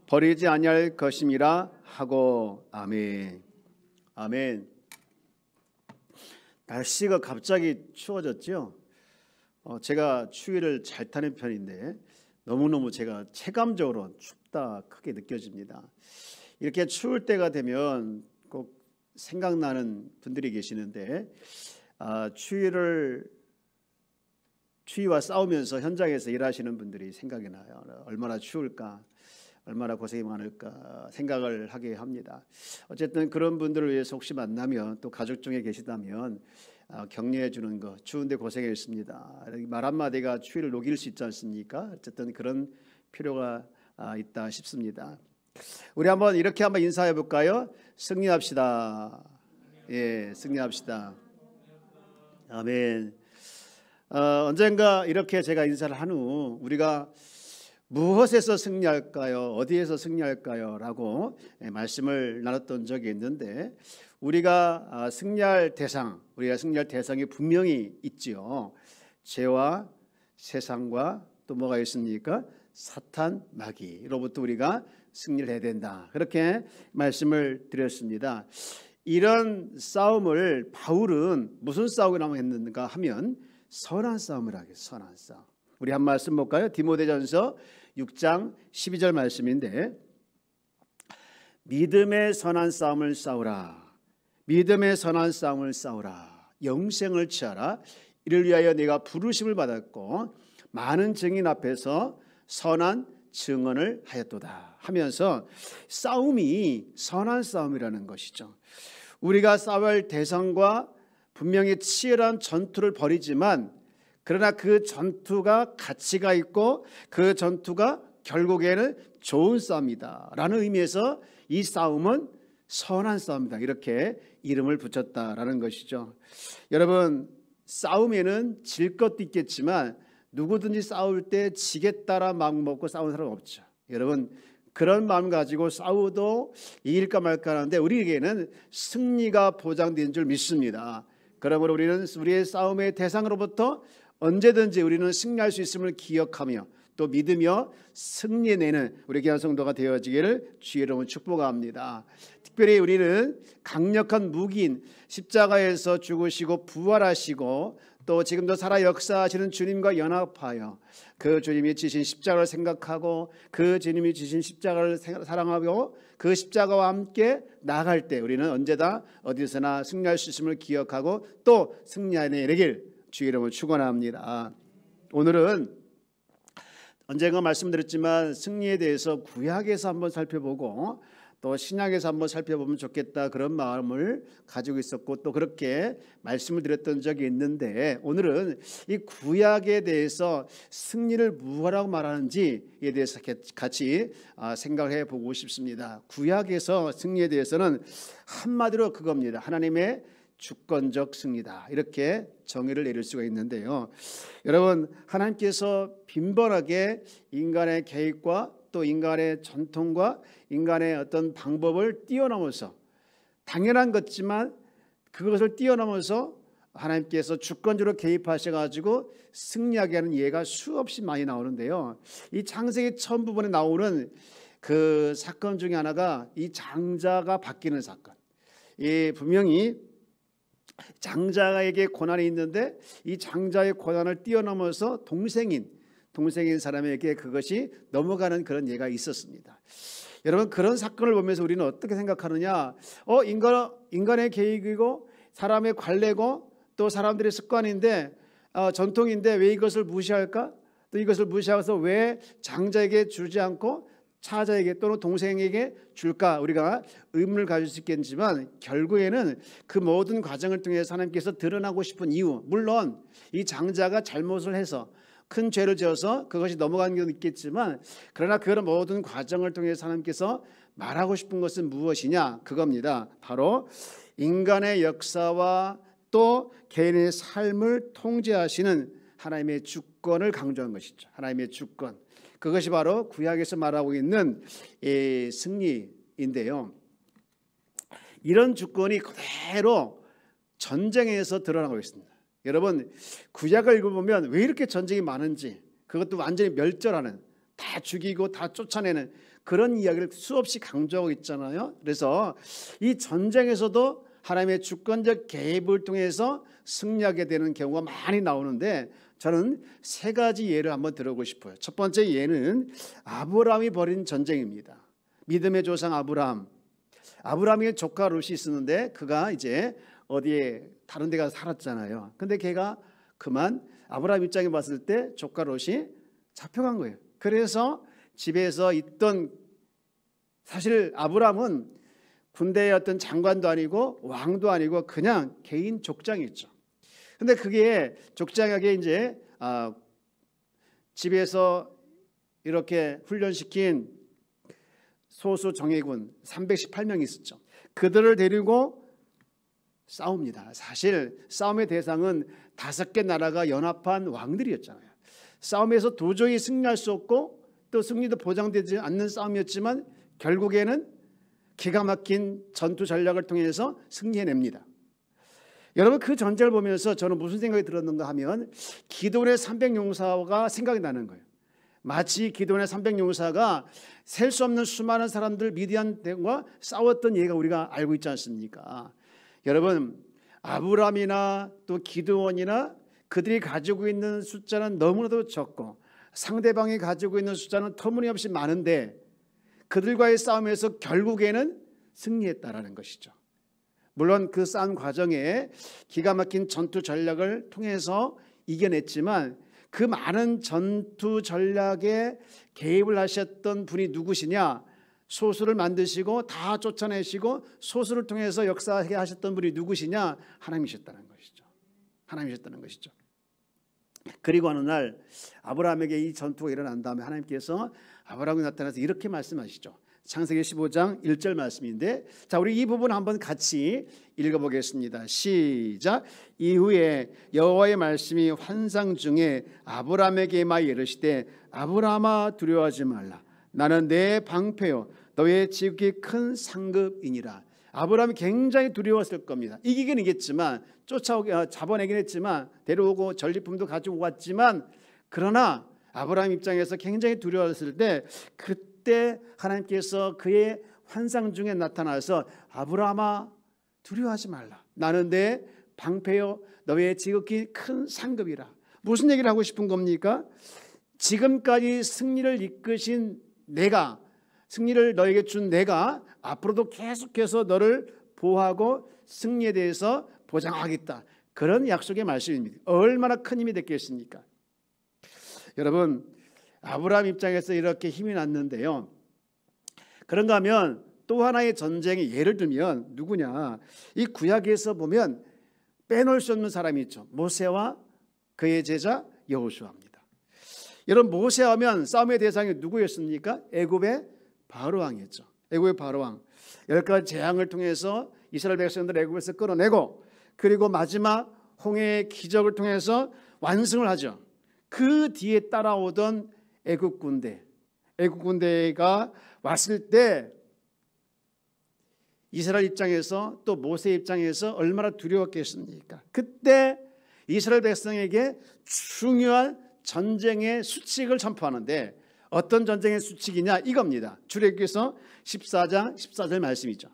버리지 아니할 것임이라 하고. 아멘. 아멘. 날씨가 갑자기 추워졌죠. 제가 추위를 잘 타는 편인데 너무너무 제가 체감적으로 춥다 크게 느껴집니다. 이렇게 추울 때가 되면 꼭 생각나는 분들이 계시는데, 추위와 싸우면서 현장에서 일하시는 분들이 생각이 나요. 얼마나 추울까, 얼마나 고생이 많을까 생각을 하게 합니다. 어쨌든 그런 분들을 위해서 혹시 만나면, 또 가족 중에 계시다면 격려해 주는 거, 추운데 고생했습니다, 말 한마디가 추위를 녹일 수 있지 않습니까? 어쨌든 그런 필요가 있다 싶습니다. 우리 이렇게 한번 인사해 볼까요? 승리합시다. 예, 승리합시다. 아멘. 언젠가 이렇게 제가 인사를 한 후 우리가 무엇에서 승리할까요? 어디에서 승리할까요? 라고 말씀을 나눴던 적이 있는데, 우리가 승리할 대상이 분명히 있지요. 죄와 세상과 또 뭐가 있습니까? 사탄, 마귀로부터 우리가 승리를 해야 된다, 그렇게 말씀을 드렸습니다. 이런 싸움을 바울은 무슨 싸움을 했는가 하면 선한 싸움을 하겠어요. 선한 싸움. 우리 한 말씀 볼까요? 디모데전서 6장 12절 말씀인데, 믿음의 선한 싸움을 싸우라. 믿음의 선한 싸움을 싸우라. 영생을 취하라. 이를 위하여 네가 부르심을 받았고 많은 증인 앞에서 선한 증언을 하였도다 하면서 싸움이 선한 싸움이라는 것이죠. 우리가 싸울 대상과 분명히 치열한 전투를 벌이지만, 그러나 그 전투가 가치가 있고 그 전투가 결국에는 좋은 싸움이다 라는 의미에서 이 싸움은 선한 싸움이다, 이렇게 이름을 붙였다라는 것이죠. 여러분, 싸움에는 질 것도 있겠지만 누구든지 싸울 때 지겠다라 마음 먹고 싸우는 사람 없죠. 여러분, 그런 마음 가지고 싸워도 이길까 말까 하는데 우리에게는 승리가 보장된 줄 믿습니다. 그러므로 우리는 우리의 싸움의 대상으로부터 언제든지 우리는 승리할 수 있음을 기억하며 또 믿으며 승리내는 우리 귀한 성도가 되어지기를 주의 이름으로 축복합니다. 특별히 우리는 강력한 무기인 십자가에서 죽으시고 부활하시고 또 지금도 살아 역사하시는 주님과 연합하여 그 주님이 지신 십자가를 생각하고 그 주님이 지신 십자가를 사랑하고 그 십자가와 함께 나아갈 때 우리는 언제나 어디서나 승리할 수 있음을 기억하고 또 승리하내길 주의 이름으로 축원합니다. 오늘은 언젠가 말씀드렸지만 승리에 대해서 구약에서 한번 살펴보고 또 신약에서 한번 살펴보면 좋겠다, 그런 마음을 가지고 있었고 또 그렇게 말씀을 드렸던 적이 있는데, 오늘은 이 구약에 대해서 승리를 무엇이라고 말하는지에 대해서 같이 생각해 보고 싶습니다. 구약에서 승리에 대해서는 한마디로 그겁니다. 하나님의 주권적 승리다, 이렇게 정의를 내릴 수가 있는데요. 여러분, 하나님께서 빈번하게 인간의 계획과 또 인간의 전통과 인간의 어떤 방법을 뛰어넘어서, 당연한 것지만 그것을 뛰어넘어서 하나님께서 주권적으로 개입하셔가지고 승리하게 하는 예가 수없이 많이 나오는데요. 이 창세기 처음 부분에 나오는 그 사건 중에 하나가 이 장자가 바뀌는 사건. 이 분명히 장자에게 고난이 있는데 이 장자의 고난을 뛰어넘어서 동생인 사람에게 그것이 넘어가는 그런 예가 있었습니다. 여러분, 그런 사건을 보면서 우리는 어떻게 생각하느냐? 인간의 계획이고 사람의 관례고 또 사람들의 습관인데 전통인데 왜 이것을 무시할까? 또 이것을 무시하면서 왜 장자에게 주지 않고 차자에게 또는 동생에게 줄까? 우리가 의문을 가질 수 있겠지만 결국에는 그 모든 과정을 통해서 하나님께서 드러나고 싶은 이유, 물론 이 장자가 잘못을 해서 큰 죄를 지어서 그것이 넘어가는 경우도 있겠지만, 그러나 그런 모든 과정을 통해서 하나님께서 말하고 싶은 것은 무엇이냐? 그겁니다. 바로 인간의 역사와 또 개인의 삶을 통제하시는 하나님의 주권을 강조한 것이죠. 하나님의 주권. 그것이 바로 구약에서 말하고 있는 승리인데요. 이런 주권이 그대로 전쟁에서 드러나고 있습니다. 여러분, 구약을 읽어보면 왜 이렇게 전쟁이 많은지, 그것도 완전히 멸절하는, 다 죽이고 다 쫓아내는 그런 이야기를 수없이 강조하고 있잖아요. 그래서 이 전쟁에서도 하나님의 주권적 개입을 통해서 승리하게 되는 경우가 많이 나오는데, 저는 세 가지 예를 한번 들어보고 싶어요. 첫 번째 예는 아브라함이 벌인 전쟁입니다. 믿음의 조상 아브라함의 조카 롯이 있었는데 그가 이제 어디에 다른 데 가서 살았잖아요. 근데 걔가 그만 아브라함 입장에 봤을 때 조카 롯이 잡혀간 거예요. 그래서 집에서 있던, 사실 아브라함은 군대의 어떤 장관도 아니고 왕도 아니고 그냥 개인 족장이었죠. 근데 그게 족장에게 이제 집에서 이렇게 훈련시킨 소수 정예군 318명이 있었죠. 그들을 데리고 싸웁니다. 사실 싸움의 대상은 5개 나라가 연합한 왕들이었잖아요. 싸움에서 도저히 승리할 수 없고 또 승리도 보장되지 않는 싸움이었지만 결국에는 기가 막힌 전투 전략을 통해서 승리해냅니다. 여러분, 그 전쟁을 보면서 저는 무슨 생각이 들었는가 하면 기드온의 300용사가 생각이 나는 거예요. 마치 기드온의 300용사가 셀 수 없는 수많은 사람들 미디안과 싸웠던 예가 우리가 알고 있지 않습니까? 여러분, 아브라함이나 또 기드온이나 그들이 가지고 있는 숫자는 너무나도 적고 상대방이 가지고 있는 숫자는 터무니없이 많은데 그들과의 싸움에서 결국에는 승리했다라는 것이죠. 물론 그 싸움 과정에 기가 막힌 전투 전략을 통해서 이겨냈지만 그 많은 전투 전략에 개입을 하셨던 분이 누구시냐? 소수를 만드시고 다 쫓아내시고 소수를 통해서 역사하게 하셨던 분이 누구시냐? 하나님이셨다는 것이죠. 하나님이셨다는 것이죠. 그리고 어느 날 아브라함에게 이 전투가 일어난 다음에 하나님께서 아브라함에 나타나서 이렇게 말씀하시죠. 창세기 15장 1절 말씀인데, 자, 우리 이 부분 한번 같이 읽어보겠습니다. 시작. 이후에 여호와의 말씀이 환상 중에 아브라함에게 임하여 이르시되 아브라함아 두려워하지 말라. 나는 내 방패요 너의 지극히 큰 상급이니라. 아브라함이 굉장히 두려웠을 겁니다. 이기긴 이겼지만 잡아내긴 했지만 데려오고 전리품도 가지고 왔지만, 그러나 아브라함 입장에서 굉장히 두려웠을 때 그때 하나님께서 그의 환상 중에 나타나서 아브라함아 두려워하지 말라. 나는 내 방패요 너의 지극히 큰 상급이라. 무슨 얘기를 하고 싶은 겁니까? 지금까지 승리를 이끄신 내가, 승리를 너에게 준 내가 앞으로도 계속해서 너를 보호하고 승리에 대해서 보장하겠다. 그런 약속의 말씀입니다. 얼마나 큰 힘이 됐겠습니까? 여러분, 아브라함 입장에서 이렇게 힘이 났는데요. 그런가 하면 또 하나의 전쟁의 예를 들면 누구냐? 이 구약에서 보면 빼놓을 수 없는 사람이 있죠. 모세와 그의 제자 여호수아입니다. 여러분, 모세하면 싸움의 대상이 누구였습니까? 애굽의 바로 왕이었죠. 애굽의 바로 왕. 10가지 재앙을 통해서 이스라엘 백성들 애굽에서 끌어내고, 그리고 마지막 홍해의 기적을 통해서 완승을 하죠. 그 뒤에 따라오던 애굽 군대가 왔을 때 이스라엘 입장에서 또 모세 입장에서 얼마나 두려웠겠습니까? 그때 이스라엘 백성에게 중요한 전쟁의 수칙을 선포하는데, 어떤 전쟁의 수칙이냐 이겁니다. 출애굽기서 14장 14절 말씀이죠.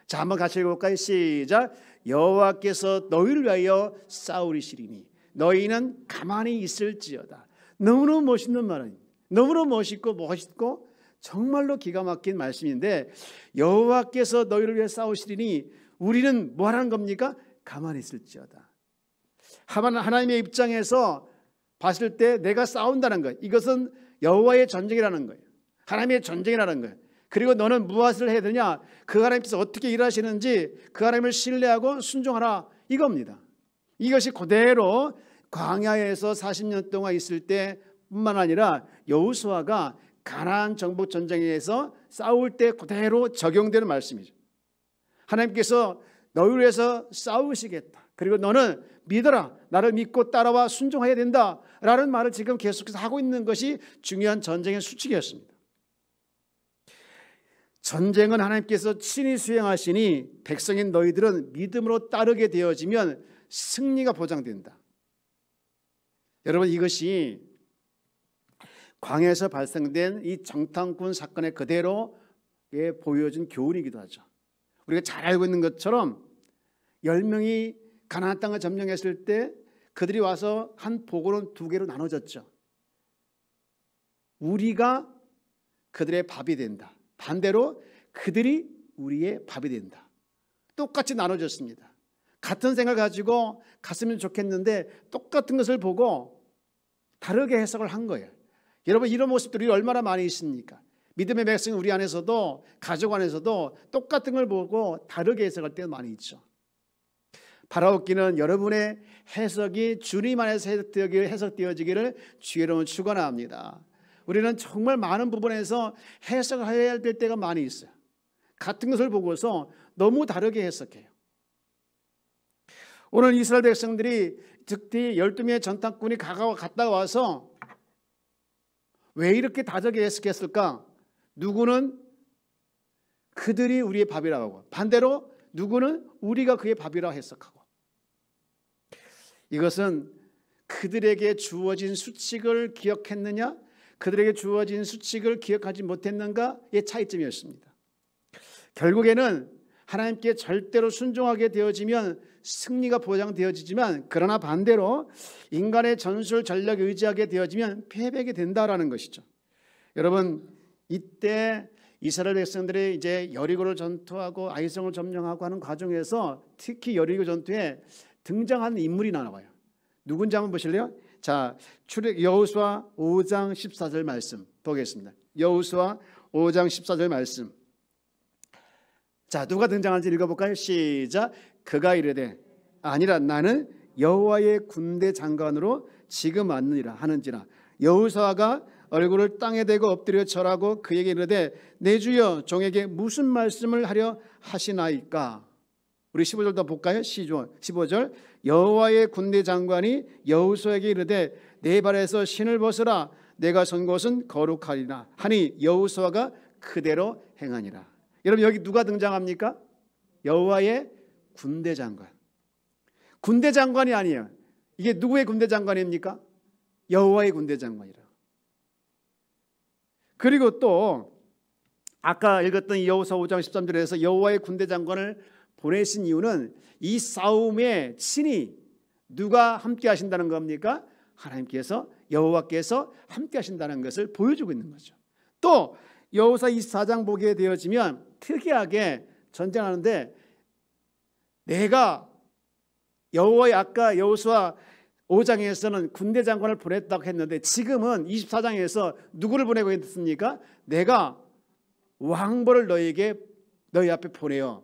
자, 한번 같이 읽어볼까요? 시작. 여호와께서 너희를 위하여 싸우리시리니 너희는 가만히 있을지어다. 너무너무 멋있는 말입니다. 너무너무 멋있고 정말로 기가 막힌 말씀인데, 여호와께서 너희를 위해 싸우시리니 우리는 뭐 하는 겁니까? 가만히 있을지어다. 하나님의 입장에서 봤을 때 내가 싸운다는 것, 이것은 여호와의 전쟁이라는 거예요. 하나님의 전쟁이라는 거예요. 그리고 너는 무엇을 해야 되냐? 그 하나님께서 어떻게 일하시는지 그 하나님을 신뢰하고 순종하라, 이겁니다. 이것이 그대로 광야에서 40년 동안 있을 때뿐만 아니라 여호수아가 가나안 정복 전쟁에서 싸울 때 그대로 적용되는 말씀이죠. 하나님께서 너희를 위해서 싸우시겠다. 그리고 너는 믿어라. 나를 믿고 따라와 순종해야 된다라는 말을 지금 계속해서 하고 있는 것이 중요한 전쟁의 수칙이었습니다. 전쟁은 하나님께서 친히 수행하시니 백성인 너희들은 믿음으로 따르게 되어지면 승리가 보장된다. 여러분, 이것이 광야에서 발생된 이 정탐꾼 사건의 그대로 보여준 교훈이기도 하죠. 우리가 잘 알고 있는 것처럼 10명이 가나안 땅을 점령했을 때 그들이 와서 한 보고는 2개로 나눠졌죠. 우리가 그들의 밥이 된다. 반대로 그들이 우리의 밥이 된다. 똑같이 나눠졌습니다. 같은 생각을 가지고 갔으면 좋겠는데 똑같은 것을 보고 다르게 해석을 한 거예요. 여러분, 이런 모습들이 얼마나 많이 있습니까? 믿음의 백성 우리 안에서도 가족 안에서도 똑같은 걸 보고 다르게 해석할 때가 많이 있죠. 바라옵기는 여러분의 해석이 주님 안에서 해석되어지기를 주의 이름으로 축원합니다. 우리는 정말 많은 부분에서 해석을 해야 될 때가 많이 있어요. 같은 것을 보고서 너무 다르게 해석해요. 오늘 이스라엘 백성들이 특히 12명의 전탐꾼이 갔다 와서 왜 이렇게 다르게 해석했을까? 누구는 그들이 우리의 밥이라고 하고, 반대로 누구는 우리가 그의 밥이라고 해석하고. 이것은 그들에게 주어진 수칙을 기억했느냐, 그들에게 주어진 수칙을 기억하지 못했는가의 차이점이었습니다. 결국에는 하나님께 절대로 순종하게 되어지면 승리가 보장되어지지만, 그러나 반대로 인간의 전술 전략에 의지하게 되어지면 패배하게 된다라는 것이죠. 여러분, 이때 이스라엘 백성들이 이제 여리고를 전투하고 아이성을 점령하고 하는 과정에서 특히 여리고 전투에 등장하는 인물이 나와요. 누군지 한번 보실래요? 자, 여호수아 5장 14절 말씀 보겠습니다. 여호수아 5장 14절 말씀. 자, 누가 등장하는지 읽어볼까요? 시작. 그가 이르되 아니라 나는 여호와의 군대 장관으로 지금 왔느니라 하는지라. 여호수아가 얼굴을 땅에 대고 엎드려 절하고 그에게 이르되 내 주여 종에게 무슨 말씀을 하려 하시나이까. 우리 15절도 볼까요? 15절. 여호와의 군대 장관이 여호수아에게 이르되 내 발에서 신을 벗으라. 내가 선 곳은 거룩하리라 하니 여호수아가 그대로 행하니라. 여러분, 여기 누가 등장합니까? 여호와의 군대 장관. 군대 장관이 아니에요. 이게 누구의 군대 장관입니까? 여호와의 군대 장관이라. 그리고 또 아까 읽었던 여호수아 5장 13절에서 여호와의 군대 장관을 보내신 이유는 이 싸움에 친히 누가 함께 하신다는 겁니까? 하나님께서, 여호와께서 함께 하신다는 것을 보여주고 있는 거죠. 또 여호수아 24장 보게 되어지면 특이하게 전쟁하는데, 내가 여호와의, 아까 여호수아 5장에서는 군대 장관을 보냈다고 했는데 지금은 24장에서 누구를 보내고 있습니까? 내가 왕벌을 너희 앞에 보내어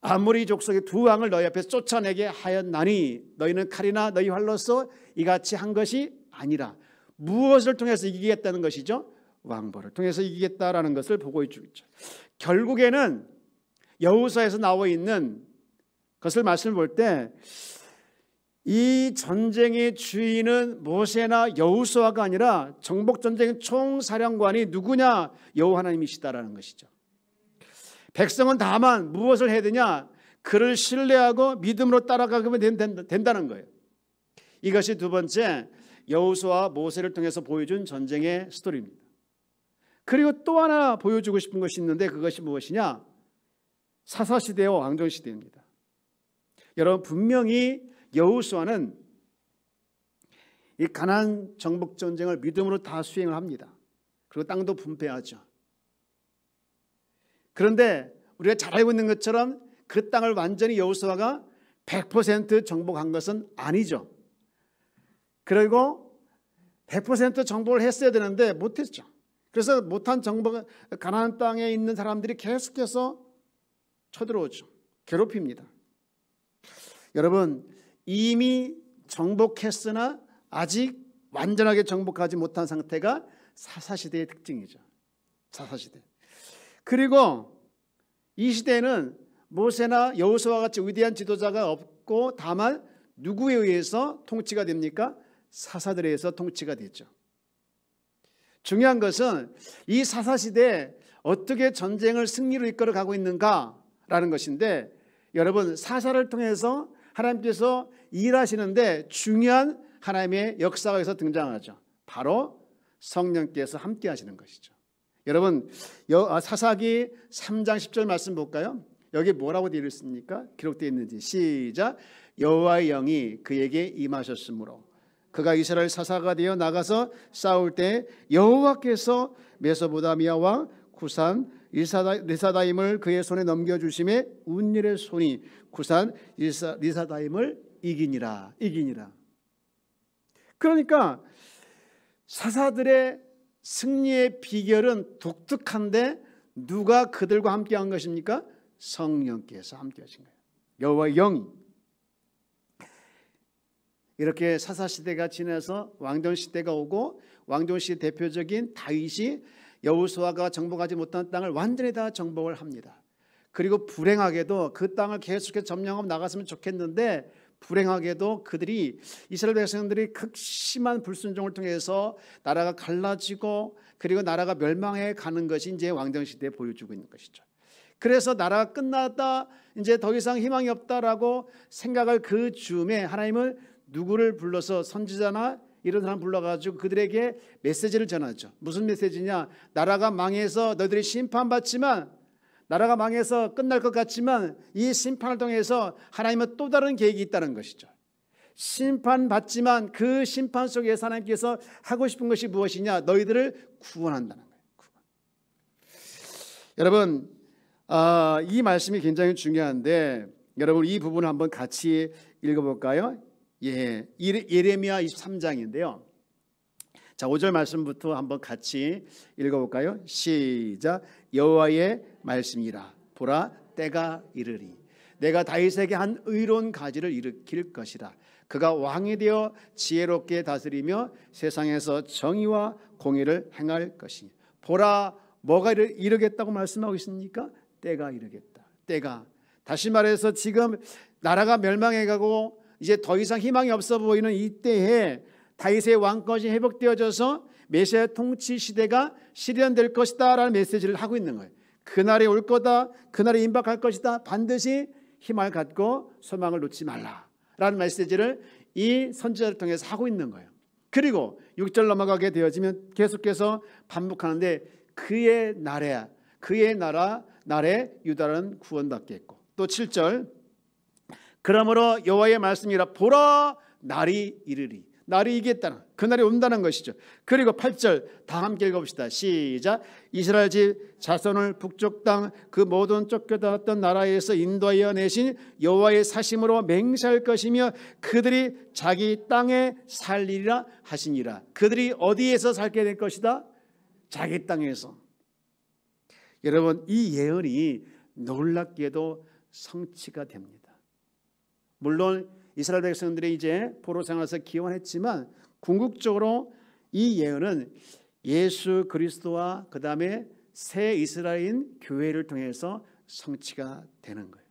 아모리 족속의 2왕을 너희 앞에서 쫓아내게 하였나니 너희는 칼이나 너희 활로서 이같이 한 것이 아니라. 무엇을 통해서 이기겠다는 것이죠? 왕벌을 통해서 이기겠다라는 것을 보고해주고 있죠. 결국에는 여호수아에서 나와 있는 것을 말씀을 볼 때 이 전쟁의 주인은 모세나 여호수아가 아니라 정복전쟁 총사령관이 누구냐? 여호와 하나님이시다라는 것이죠. 백성은 다만 무엇을 해야 되냐? 그를 신뢰하고 믿음으로 따라가면 된다는 거예요. 이것이 두 번째 여호수아와 모세를 통해서 보여준 전쟁의 스토리입니다. 그리고 또 하나 보여주고 싶은 것이 있는데 그것이 무엇이냐? 사사시대와 왕정시대입니다. 여러분, 분명히 여호수아는 이 가나안 정복 전쟁을 믿음으로 다 수행을 합니다. 그리고 땅도 분배하죠. 그런데 우리가 잘 알고 있는 것처럼 그 땅을 완전히 여호수아가 100% 정복한 것은 아니죠. 그리고 100% 정복을 했어야 되는데 못했죠. 그래서 못한 정복, 가나안 땅에 있는 사람들이 계속해서 쳐들어오죠. 괴롭힙니다. 여러분, 이미 정복했으나 아직 완전하게 정복하지 못한 상태가 사사시대의 특징이죠. 사사시대. 그리고 이 시대에는 모세나 여호수아와 같이 위대한 지도자가 없고 다만 누구에 의해서 통치가 됩니까? 사사들에 의해서 통치가 됐죠. 중요한 것은 이 사사시대에 어떻게 전쟁을 승리로 이끌어 가고 있는가라는 것인데, 여러분, 사사를 통해서 하나님께서 일하시는데 중요한 하나님의 역사가 여기서 등장하죠. 바로 성령께서 함께 하시는 것이죠. 여러분 사사기 3장 10절 말씀 볼까요? 여기 뭐라고 되어 있습니까? 기록되어 있는지 시작. 여호와의 영이 그에게 임하셨으므로 그가 이스라엘 사사가 되어 나가서 싸울 때 여호와께서 메소포타미아 왕 구산 리사다임을 그의 손에 넘겨주심에 운율의 손이 구산 리사다임을 이기니라. 그러니까 사사들의 승리의 비결은 독특한데 누가 그들과 함께 한 것입니까? 성령께서 함께 하신 거예요. 여호와의 영이. 이렇게 사사시대가 지나서 왕정시대가 오고 왕정시대 대표적인 다윗이 여호수아가 정복하지 못한 땅을 완전히 다 정복을 합니다. 그리고 불행하게도 그 땅을 계속해서 점령하고 나갔으면 좋겠는데 불행하게도 그들이 이스라엘 백성들이 극심한 불순종을 통해서 나라가 갈라지고 그리고 나라가 멸망해 가는 것이 이제 왕정시대에 보여주고 있는 것이죠. 그래서 나라가 끝났다, 이제 더 이상 희망이 없다라고 생각할 그 즈음에 하나님은 누구를 불러서 선지자나 이런 사람 불러가지고 그들에게 메시지를 전하죠. 무슨 메시지냐? 나라가 망해서 너희들이 심판받지만, 나라가 망해서 끝날 것 같지만 이 심판을 통해서 하나님은 또 다른 계획이 있다는 것이죠. 심판받지만 그 심판 속에서 하나님께서 하고 싶은 것이 무엇이냐? 너희들을 구원한다는 거예요. 구원. 여러분 이 말씀이 굉장히 중요한데 여러분 이 부분을 한번 같이 읽어볼까요? 예레미야 23장인데요. 자, 5절 말씀부터 한번 같이 읽어볼까요? 시작. 여호와의 말씀이라. 보라, 때가 이르리. 내가 다윗에게 한 의로운 가지를 일으킬 것이라. 그가 왕이 되어 지혜롭게 다스리며 세상에서 정의와 공의를 행할 것이니. 보라, 뭐가 이르겠다고 말씀하고 있습니까? 때가 이르겠다. 때가. 다시 말해서 지금 나라가 멸망해가고 이제 더 이상 희망이 없어 보이는 이때에 다윗의 왕권이 회복되어져서 메시아 통치 시대가 실현될 것이다 라는 메시지를 하고 있는 거예요. 그날이 올 거다, 그날이 임박할 것이다, 반드시 희망을 갖고 소망을 놓지 말라 라는 메시지를 이 선지자를 통해서 하고 있는 거예요. 그리고 6절 넘어가게 되어지면 계속해서 반복하는데 그의 나라야, 그의 날에 유다는 구원받겠고, 또 7절 그러므로 여호와의 말씀이라. 보라, 날이 이르리. 날이 이겠다는, 그날이 온다는 것이죠. 그리고 8절 다 함께 읽어봅시다. 시작. 이스라엘 집 자손을 북쪽 땅 그 모든 쫓겨다녔던 나라에서 인도하여 내신 여호와의 사심으로 맹세할 것이며 그들이 자기 땅에 살리리라 하시니라. 그들이 어디에서 살게 될 것이다? 자기 땅에서. 여러분 이 예언이 놀랍게도 성취가 됩니다. 물론 이스라엘 백성들이 이제 포로 생활에서 기원했지만 궁극적으로 이 예언은 예수 그리스도와 그 다음에 새 이스라엘인 교회를 통해서 성취가 되는 거예요.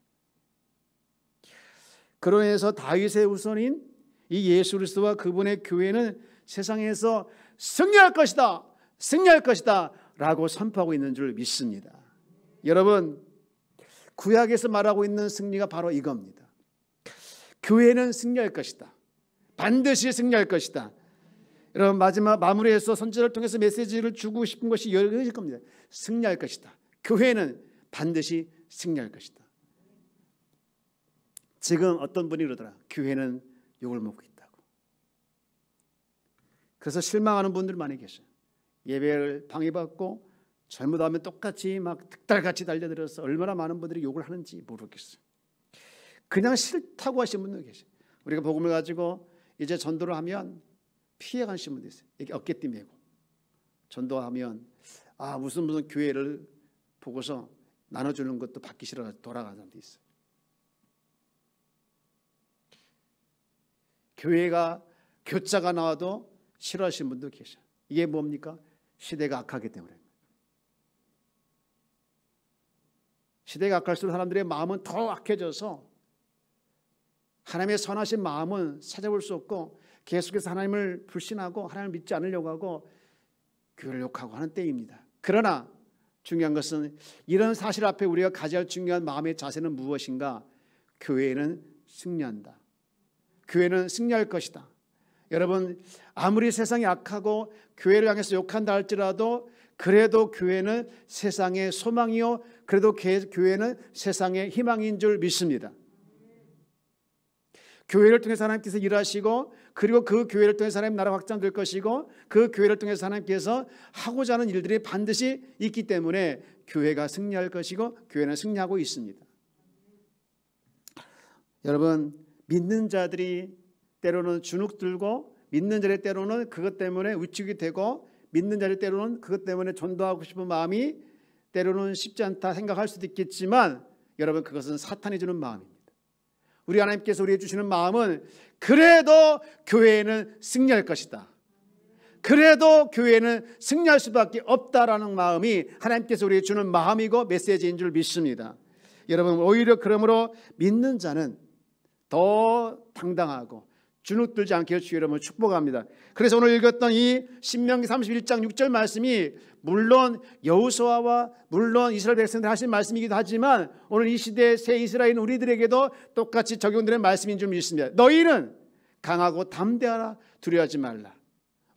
그로 인해서 다윗의 후손인 이 예수 그리스도와 그분의 교회는 세상에서 승리할 것이다, 승리할 것이다 라고 선포하고 있는 줄 믿습니다. 여러분 구약에서 말하고 있는 승리가 바로 이겁니다. 교회는 승리할 것이다. 반드시 승리할 것이다. 여러분 마지막 마무리해서 선지자를 통해서 메시지를 주고 싶은 것이 여러 가지일 겁니다. 승리할 것이다. 교회는 반드시 승리할 것이다. 지금 어떤 분이 그러더라. 교회는 욕을 먹고 있다고. 그래서 실망하는 분들 많이 계셔요. 예배를 방해받고 잘못하면 똑같이 막 득달같이 달려들어서 얼마나 많은 분들이 욕을 하는지 모르겠어요. 그냥 싫다고 하신 분도 계세요. 우리가 복음을 가지고 이제 전도를 하면 피해 가시는 분도 있어요. 이게 어깨띠 메고 전도하면 무슨 교회를 보고서 나눠주는 것도 받기 싫어서 돌아가는 사람도 있어요. 교회가 교자가 나와도 싫어하시는 분도 계셔요. 이게 뭡니까? 시대가 악하기 때문에. 시대가 악할수록 사람들의 마음은 더 악해져서 하나님의 선하신 마음은 찾아볼 수 없고 계속해서 하나님을 불신하고 하나님을 믿지 않으려고 하고 교회를 욕하고 하는 때입니다. 그러나 중요한 것은 이런 사실 앞에 우리가 가져야 할 중요한 마음의 자세는 무엇인가? 교회는 승리한다. 교회는 승리할 것이다. 여러분, 아무리 세상이 악하고 교회를 향해서 욕한다 할지라도 그래도 교회는 세상의 소망이요, 그래도 교회는 세상의 희망인 줄 믿습니다. 교회를 통해서 하나님께서 일하시고, 그리고 그 교회를 통해서 하나님 나라 확장될 것이고, 그 교회를 통해서 하나님께서 하고자 하는 일들이 반드시 있기 때문에 교회가 승리할 것이고 교회는 승리하고 있습니다. 여러분, 믿는 자들이 때로는 주눅 들고, 믿는 자들 때로는 그것 때문에 위축이 되고, 믿는 자들 때로는 그것 때문에 전도하고 싶은 마음이 때로는 쉽지 않다 생각할 수도 있겠지만, 여러분, 그것은 사탄이 주는 마음입니다. 우리 하나님께서 우리에게 주시는 마음은 그래도 교회는 승리할 것이다, 그래도 교회는 승리할 수밖에 없다라는 마음이 하나님께서 우리에게 주는 마음이고 메시지인 줄 믿습니다. 여러분, 오히려 그러므로 믿는 자는 더 당당하고 주눅 들지 않게 주의 이름으로 축복합니다. 그래서 오늘 읽었던 이 신명기 31장 6절 말씀이 물론 여호수아와 물론 이스라엘 백성들 하신 말씀이기도 하지만 오늘 이 시대의 새 이스라엘 우리들에게도 똑같이 적용되는 말씀인 줄 믿습니다. 너희는 강하고 담대하라, 두려워하지 말라.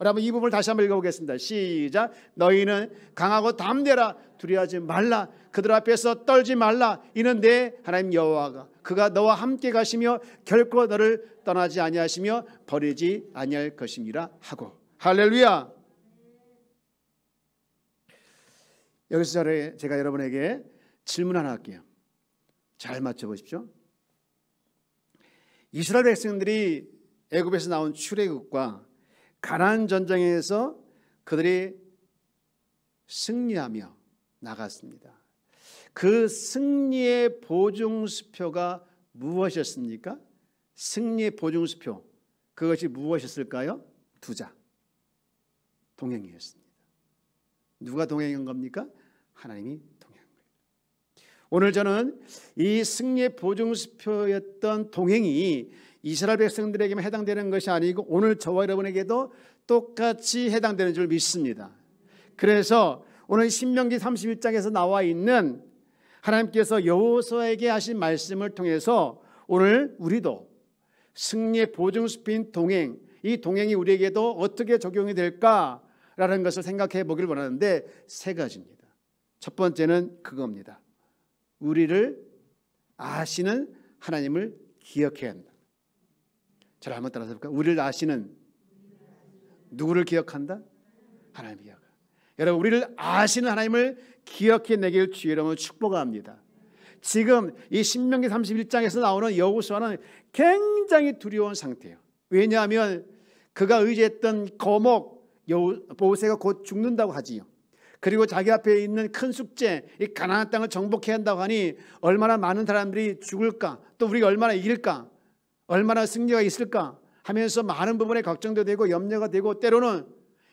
여러분, 이 부분을 다시 한번 읽어보겠습니다. 시작. 너희는 강하고 담대하라, 두려워하지 말라. 그들 앞에서 떨지 말라. 이는 내 하나님 여호와가 그가 너와 함께 가시며 결코 너를 떠나지 아니하시며 버리지 아니할 것임이라 하고. 할렐루야. 여기서 제가 여러분에게 질문 하나 할게요. 잘 맞춰보십시오. 이스라엘 백성들이 애굽에서 나온 출애굽과 가나안 전쟁에서 그들이 승리하며 나갔습니다. 그 승리의 보증수표가 무엇이었습니까? 승리의 보증수표, 그것이 무엇이었을까요? 두 자, 동행이었습니다. 누가 동행한 겁니까? 하나님이 동행한 거예요. 오늘 저는 이 승리의 보증수표였던 동행이 이스라엘 백성들에게만 해당되는 것이 아니고 오늘 저와 여러분에게도 똑같이 해당되는 줄 믿습니다. 그래서 오늘 신명기 31장에서 나와 있는 하나님께서 여호수아에게 하신 말씀을 통해서 오늘 우리도 승리의 보증수표인 동행, 이 동행이 우리에게도 어떻게 적용이 될까라는 것을 생각해 보길 원하는데 세 가지입니다. 첫 번째는 그겁니다. 우리를 아시는 하나님을 기억해야 한다. 저를 한번 따라서 볼까요? 우리를 아시는, 누구를 기억한다? 하나님을 기억한다. 여러분, 우리를 아시는 하나님을 기억해내길 주의 이름으로 축복합니다. 지금 이 신명기 31장에서 나오는 여호수아는 굉장히 두려운 상태예요. 왜냐하면 그가 의지했던 거목 모세가 곧 죽는다고 하지요. 그리고 자기 앞에 있는 큰 숙제, 이 가나안 땅을 정복해야 한다고 하니 얼마나 많은 사람들이 죽을까, 또 우리가 얼마나 이길까, 얼마나 승리가 있을까 하면서 많은 부분에 걱정도 되고 염려가 되고 때로는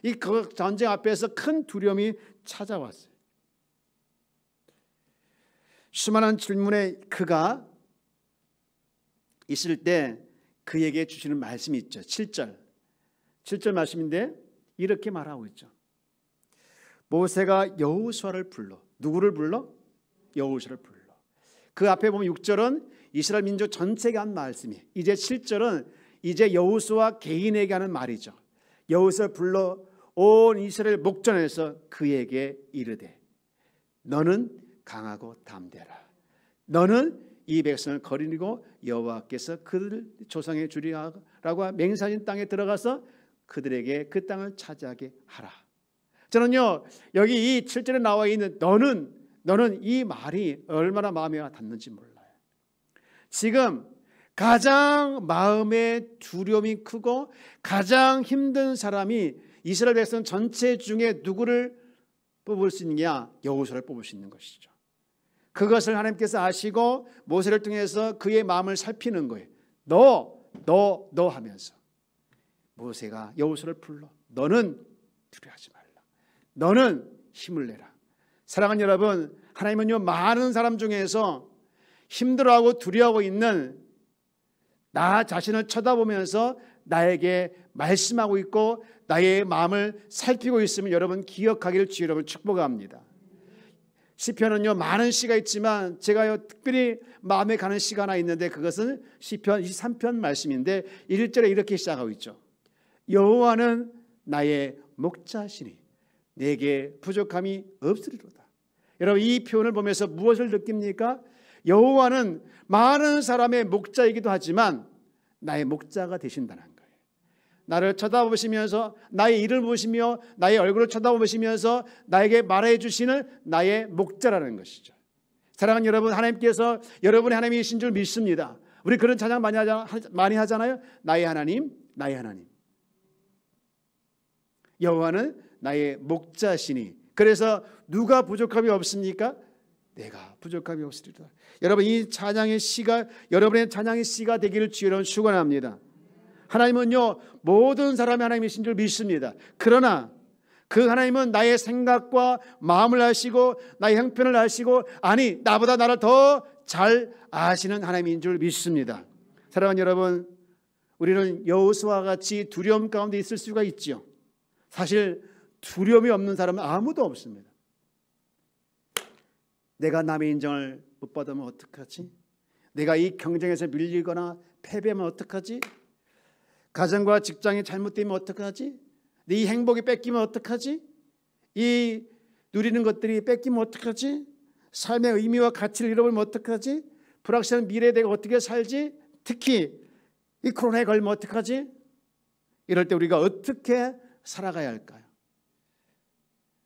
이 전쟁 앞에서 큰 두려움이 찾아왔어요. 수많은 질문에 그가 있을 때 그에게 주시는 말씀이 있죠. 7절 말씀인데 이렇게 말하고 있죠. 모세가 여호수아를 불러. 누구를 불러? 여호수아를 불러. 그 앞에 보면 6절은 이스라엘 민족 전체가 한 말씀이에요. 이제 7절은 이제 여호수아 개인에게 하는 말이죠. 여호수아를 불러 온 이스라엘 목전에서 그에게 이르되 너는 강하고 담대라. 너는 이 백성을 거느리고 여호와께서 그들을 조상에 주리라고 맹세하신 땅에 들어가서 그들에게 그 땅을 차지하게 하라. 저는요, 여기 이 7절에 나와 있는 너는 이 말이 얼마나 마음에 닿는지 몰라요. 지금 가장 마음에 두려움이 크고 가장 힘든 사람이 이스라엘 백성 전체 중에 누구를 뽑을 수 있느냐? 여호수아를 뽑을 수 있는 것이죠. 그것을 하나님께서 아시고 모세를 통해서 그의 마음을 살피는 거예요. 너 하면서 모세가 여호수아를 불러. 너는 두려워하지 말라. 너는 힘을 내라. 사랑하는 여러분, 하나님은요, 많은 사람 중에서 힘들어하고 두려워하고 있는 나 자신을 쳐다보면서 나에게 말씀하고 있고 나의 마음을 살피고 있으면 여러분 기억하기를 주의 이름으로 축복합니다. 시편은요, 많은 시가 있지만 제가요 특별히 마음에 가는 시가 하나 있는데 그것은 시편 23편 말씀인데 1절에 이렇게 시작하고 있죠. 여호와는 나의 목자시니 내게 부족함이 없으리로다. 여러분, 이 표현을 보면서 무엇을 느낍니까? 여호와는 많은 사람의 목자이기도 하지만 나의 목자가 되신다는 거예요. 나를 쳐다보시면서 나의 일을 보시며 나의 얼굴을 쳐다보시면서 나에게 말해 주시는 나의 목자라는 것이죠. 사랑하는 여러분, 하나님께서 여러분의 하나님이신 줄 믿습니다. 우리 그런 찬양 많이 하잖아요. 나의 하나님, 나의 하나님. 여호와는 나의 목자시니. 그래서 누가 부족함이 없습니까? 내가 부족함이 없으리라. 여러분, 이 찬양의 시가 여러분의 찬양의 시가 되기를 주여 축원합니다. 하나님은요, 모든 사람이 하나님이신 줄 믿습니다. 그러나 그 하나님은 나의 생각과 마음을 아시고 나의 형편을 아시고, 아니 나보다 나를 더 잘 아시는 하나님인 줄 믿습니다. 사랑하는 여러분, 우리는 여호수아와 같이 두려움 가운데 있을 수가 있지요. 사실 두려움이 없는 사람은 아무도 없습니다. 내가 남의 인정을 못 받으면 어떡하지? 내가 이 경쟁에서 밀리거나 패배하면 어떡하지? 가정과 직장이 잘못되면 어떡하지? 이 행복이 뺏기면 어떡하지? 이 누리는 것들이 뺏기면 어떡하지? 삶의 의미와 가치를 잃어버리면 어떡하지? 불확실한 미래에 내가 어떻게 살지? 특히 이 코로나에 걸리면 어떡하지? 이럴 때 우리가 어떻게 살아가야 할까요?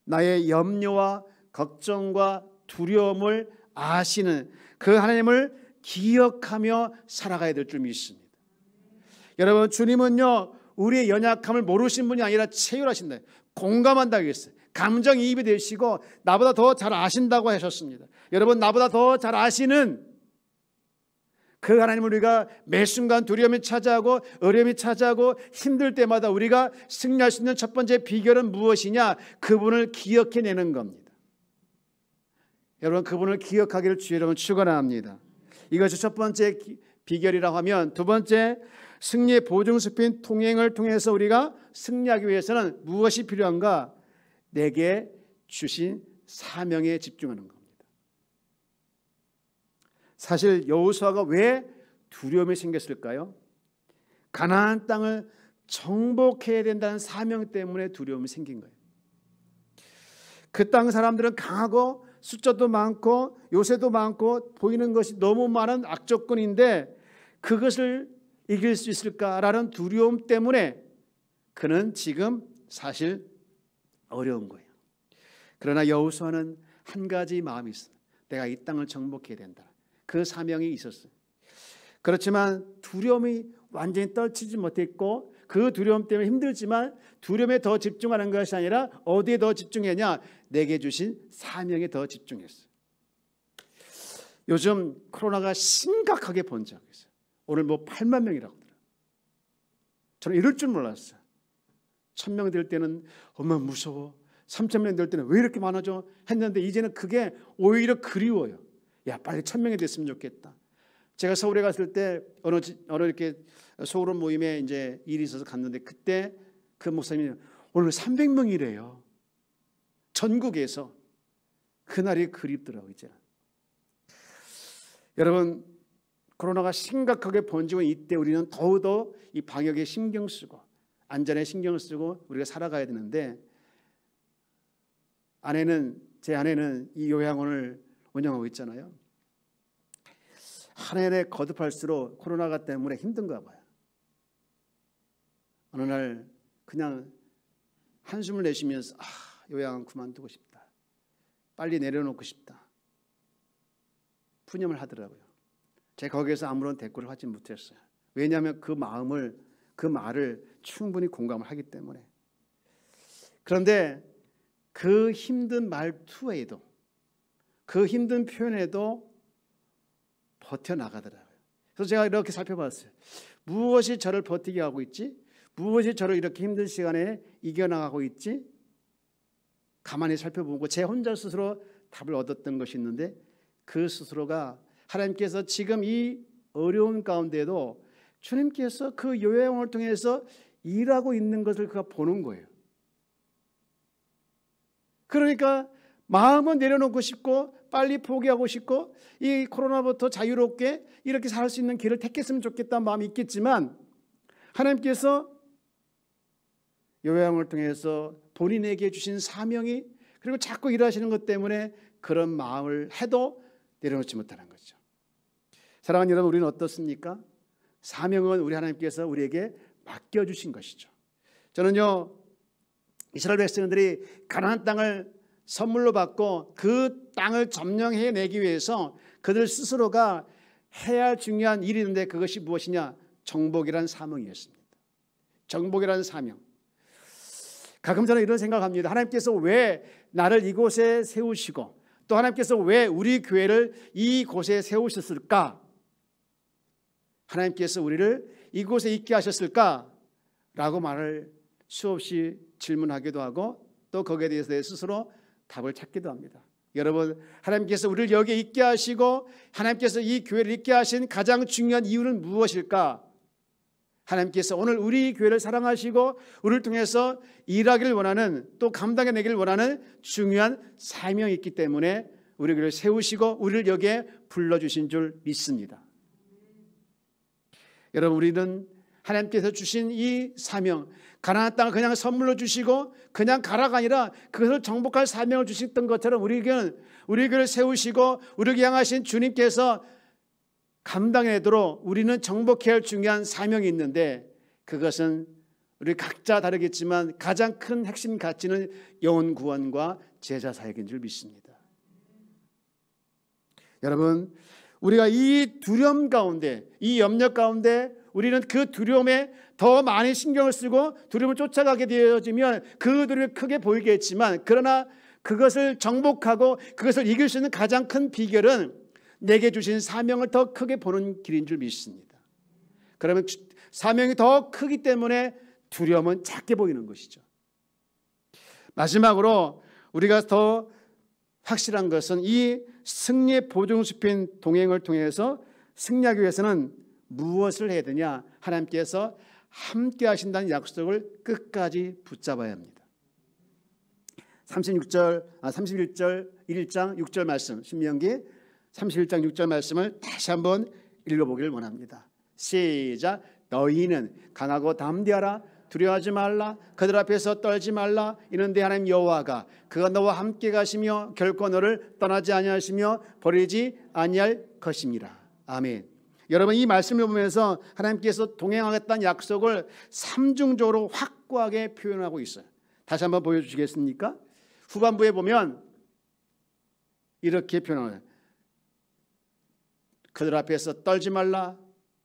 나의 염려와 걱정과 두려움을 아시는 그 하나님을 기억하며 살아가야 될 줄 믿습니다. 여러분, 주님은요, 우리의 연약함을 모르신 분이 아니라 체휼하신다, 공감한다고 했어요. 감정이입이 되시고 나보다 더 잘 아신다고 하셨습니다. 여러분, 나보다 더 잘 아시는 그 하나님을 우리가 매 순간 두려움이 차지하고 어려움이 차지하고 힘들 때마다 우리가 승리할 수 있는 첫 번째 비결은 무엇이냐? 그분을 기억해내는 겁니다. 여러분, 그분을 기억하기를 주여 여러분 축원합니다. 이것이 첫 번째 비결이라고 하면, 두 번째, 승리의 보증수표인 통행을 통해서 우리가 승리하기 위해서는 무엇이 필요한가? 내게 주신 사명에 집중하는 겁니다. 사실 여호수아가 왜 두려움이 생겼을까요? 가나안 땅을 정복해야 된다는 사명 때문에 두려움이 생긴 거예요. 그 땅 사람들은 강하고 숫자도 많고 요새도 많고 보이는 것이 너무 많은 악조건인데 그것을 이길 수 있을까라는 두려움 때문에 그는 지금 사실 어려운 거예요. 그러나 여호수아는 한 가지 마음이 있어요. 내가 이 땅을 정복해야 된다. 그 사명이 있었어요. 그렇지만 두려움이 완전히 떨치지 못했고, 그 두려움 때문에 힘들지만 두려움에 더 집중하는 것이 아니라 어디에 더 집중했냐? 내게 주신 사명에 더 집중했어요. 요즘 코로나가 심각하게 번지하고 있어요. 오늘 8만 명이라고 하더라고요. 저는 이럴 줄 몰랐어요. 1,000명 될 때는 엄마 무서워, 3,000명 될 때는 왜 이렇게 많아져 했는데 이제는 그게 오히려 그리워요. 야, 빨리 1,000명이 됐으면 좋겠다. 제가 서울에 갔을 때 어느 이렇게 소그룹 모임에 이제 일이 있어서 갔는데, 그때 그 목사님이 오늘 300명이래요. 전국에서. 그날이 그립더라고요. 이제. 여러분, 코로나가 심각하게 번지고 이때 우리는 더욱더 이 방역에 신경 쓰고 안전에 신경을 쓰고 우리가 살아가야 되는데, 제 아내는 이 요양원을 운영하고 있잖아요. 한 해에 거듭할수록 코로나가 때문에 힘든가 봐요. 어느 날 그냥 한숨을 내쉬면서 요양원 그만두고 싶다, 빨리 내려놓고 싶다, 푸념을 하더라고요. 제가 거기에서 아무런 대꾸를 하지 못했어요. 왜냐하면 그 말을 충분히 공감을 하기 때문에. 그런데 그 힘든 말투에도, 그 힘든 표현에도 버텨나가더라고요. 그래서 제가 이렇게 살펴봤어요. 무엇이 저를 버티게 하고 있지? 무엇이 저를 이렇게 힘든 시간에 이겨나가고 있지? 가만히 살펴보고 제 혼자 스스로 답을 얻었던 것이 있는데, 그 스스로가 하나님께서 지금 이 어려운 가운데도 주님께서 그 요양원을 통해서 일하고 있는 것을 그가 보는 거예요. 그러니까 마음은 내려놓고 싶고 빨리 포기하고 싶고 이 코로나부터 자유롭게 이렇게 살 수 있는 길을 택했으면 좋겠다는 마음이 있겠지만, 하나님께서 요양을 통해서 본인에게 주신 사명이, 그리고 자꾸 일하시는 것 때문에 그런 마음을 해도 내려놓지 못하는 거죠. 사랑하는 여러분, 우리는 어떻습니까? 사명은 우리 하나님께서 우리에게 맡겨주신 것이죠. 저는요, 이스라엘 백성들이 가나안 땅을 선물로 받고 그 땅을 점령해내기 위해서 그들 스스로가 해야 할 중요한 일이 있는데, 그것이 무엇이냐? 정복이라는 사명이었습니다. 정복이라는 사명. 가끔 저는 이런 생각합니다. 하나님께서 왜 나를 이곳에 세우시고 또 하나님께서 왜 우리 교회를 이곳에 세우셨을까? 하나님께서 우리를 이곳에 있게 하셨을까? 라고 말을 수없이 질문하기도 하고, 또 거기에 대해서 내 스스로 답을 찾기도 합니다. 여러분, 하나님께서 우리를 여기에 있게 하시고 하나님께서 이 교회를 있게 하신 가장 중요한 이유는 무엇일까? 하나님께서 오늘 우리 교회를 사랑하시고 우리를 통해서 일하기를 원하는, 또 감당해내기를 원하는 중요한 사명이 있기 때문에 우리 교회를 세우시고 우리를 여기에 불러주신 줄 믿습니다. 여러분, 우리는 하나님께서 주신 이 사명, 가나안 땅을 그냥 선물로 주시고 그냥 가라가 아니라 그것을 정복할 사명을 주셨던 것처럼 우리 교회를 세우시고 우리를 향하신 주님께서 감당해내도록 우리는 정복해야 할 중요한 사명이 있는데, 그것은 우리 각자 다르겠지만 가장 큰 핵심 가치는 영혼 구원과 제자 사역인 줄 믿습니다. 여러분, 우리가 이 두려움 가운데, 이 염려 가운데 우리는 그 두려움에 더 많이 신경을 쓰고 두려움을 쫓아가게 되어지면 그 두려움이 크게 보이겠지만, 그러나 그것을 정복하고 그것을 이길 수 있는 가장 큰 비결은 내게 주신 사명을 더 크게 보는 길인 줄 믿습니다. 그러면 사명이 더 크기 때문에 두려움은 작게 보이는 것이죠. 마지막으로 우리가 더 확실한 것은 이 승리의 보증수표인 동행을 통해서 승리하기 위해서는 무엇을 해야 되냐? 하나님께서 함께 하신다는 약속을 끝까지 붙잡아야 합니다. 31절 1장 6절 말씀, 신명기 31장 6절 말씀을 다시 한번 읽어보기를 원합니다. 시작. 너희는 강하고 담대하라. 두려워하지 말라. 그들 앞에서 떨지 말라. 이는 내 하나님 여호와가 그가 너와 함께 가시며 결코 너를 떠나지 아니하시며 버리지 아니할 것임이라. 아멘. 여러분, 이 말씀을 보면서 하나님께서 동행하겠다는 약속을 삼중적으로 확고하게 표현하고 있어요. 다시 한번 보여주시겠습니까? 후반부에 보면 이렇게 표현해요. 그들 앞에서 떨지 말라.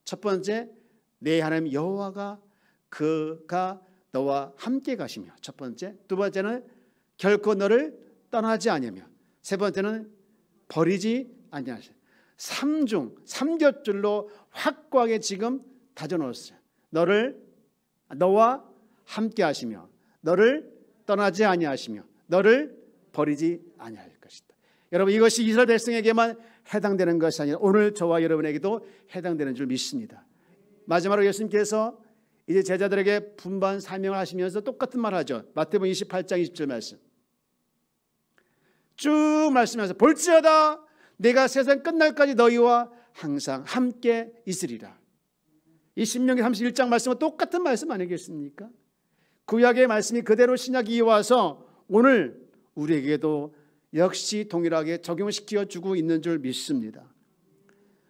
첫 번째, 내 하나님 여호와가 그가 너와 함께 가시며, 첫 번째. 두 번째는 결코 너를 떠나지 아니하며, 세 번째는 버리지 아니하시며. 삼겹줄로 확고하게 지금 다져놓았어요. 너와 함께 하시며, 너를 떠나지 아니하시며, 너를 버리지 아니할 것이다. 여러분, 이것이 이스라엘 백성에게만 해당되는 것이 아니라 오늘 저와 여러분에게도 해당되는 줄 믿습니다. 마지막으로 예수님께서 이제 제자들에게 분반 사명을 하시면서 똑같은 말 하죠. 마태복음 28장 20절 말씀 쭉 말씀하면서, 볼지어다 내가 세상 끝날까지 너희와 항상 함께 있으리라. 이 신명기 31장 말씀은 똑같은 말씀 아니겠습니까? 구약의 말씀이 그대로 신약이 이어와서 오늘 우리에게도 역시 동일하게 적용시켜 주고 있는 줄 믿습니다.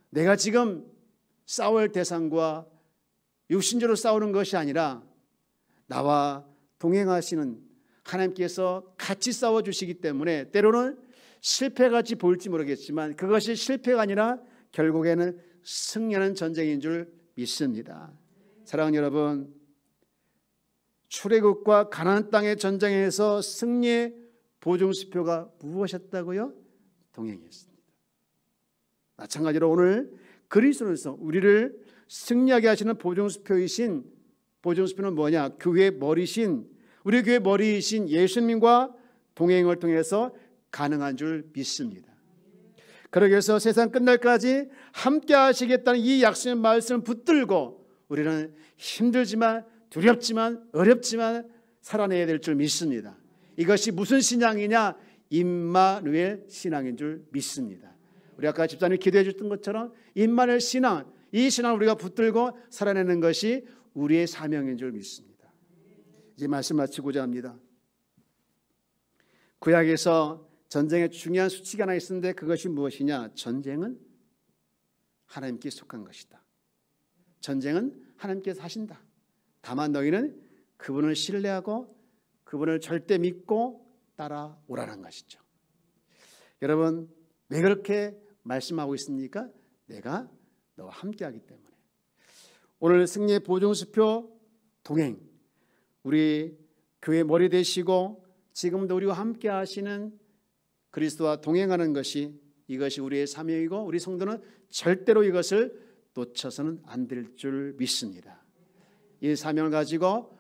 내가 지금 싸울 대상과 육신적으로 싸우는 것이 아니라 나와 동행하시는 하나님께서 같이 싸워주시기 때문에 때로는 실패같이 보일지 모르겠지만 그것이 실패가 아니라 결국에는 승리하는 전쟁인 줄 믿습니다. 사랑하는 여러분, 출애굽과 가나안 땅의 전쟁에서 승리의 보증수표가 무엇이었다고요? 동행이었습니다. 마찬가지로 오늘 그리스도에서 우리를 승리하게 하시는 보증수표는 뭐냐? 교회의 머리신, 우리 교회의 머리이신 예수님과 동행을 통해서 가능한 줄 믿습니다. 그러기 위해서 세상 끝날까지 함께 하시겠다는 이 약속의 말씀을 붙들고 우리는 힘들지만 두렵지만 어렵지만 살아내야 될 줄 믿습니다. 이것이 무슨 신앙이냐? 임마누엘 신앙인 줄 믿습니다. 우리 아까 집사님이 기도해 주셨던 것처럼 임마누엘 신앙, 이 신앙을 우리가 붙들고 살아내는 것이 우리의 사명인 줄 믿습니다. 이제 말씀 마치고자 합니다. 구약에서 전쟁의 중요한 수칙이 하나 있었는데 그것이 무엇이냐? 전쟁은 하나님께 속한 것이다. 전쟁은 하나님께서 하신다. 다만 너희는 그분을 신뢰하고 그분을 절대 믿고 따라오라는 것이죠. 여러분, 왜 그렇게 말씀하고 있습니까? 내가 너와 함께하기 때문에. 오늘 승리의 보증수표 동행, 우리 교회 머리 되시고 지금도 우리와 함께 하시는 그리스도와 동행하는 것이, 이것이 우리의 사명이고 우리 성도는 절대로 이것을 놓쳐서는 안 될 줄 믿습니다. 이 사명을 가지고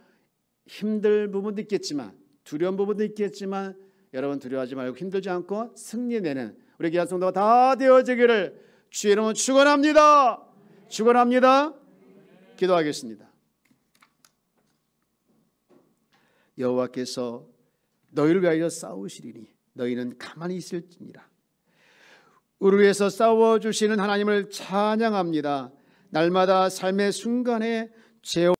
힘들 부분도 있겠지만, 두려운 부분도 있겠지만, 여러분 두려워하지 말고 힘들지 않고 승리내는 우리 귀한 성도가 다 되어지기를 주의 이름으로 축원합니다. 축원합니다. 기도하겠습니다. 여호와께서 너희를 위하여 싸우시리니 너희는 가만히 있을지니라. 우리 위해서 싸워주시는 하나님을 찬양합니다. 날마다 삶의 순간에 죄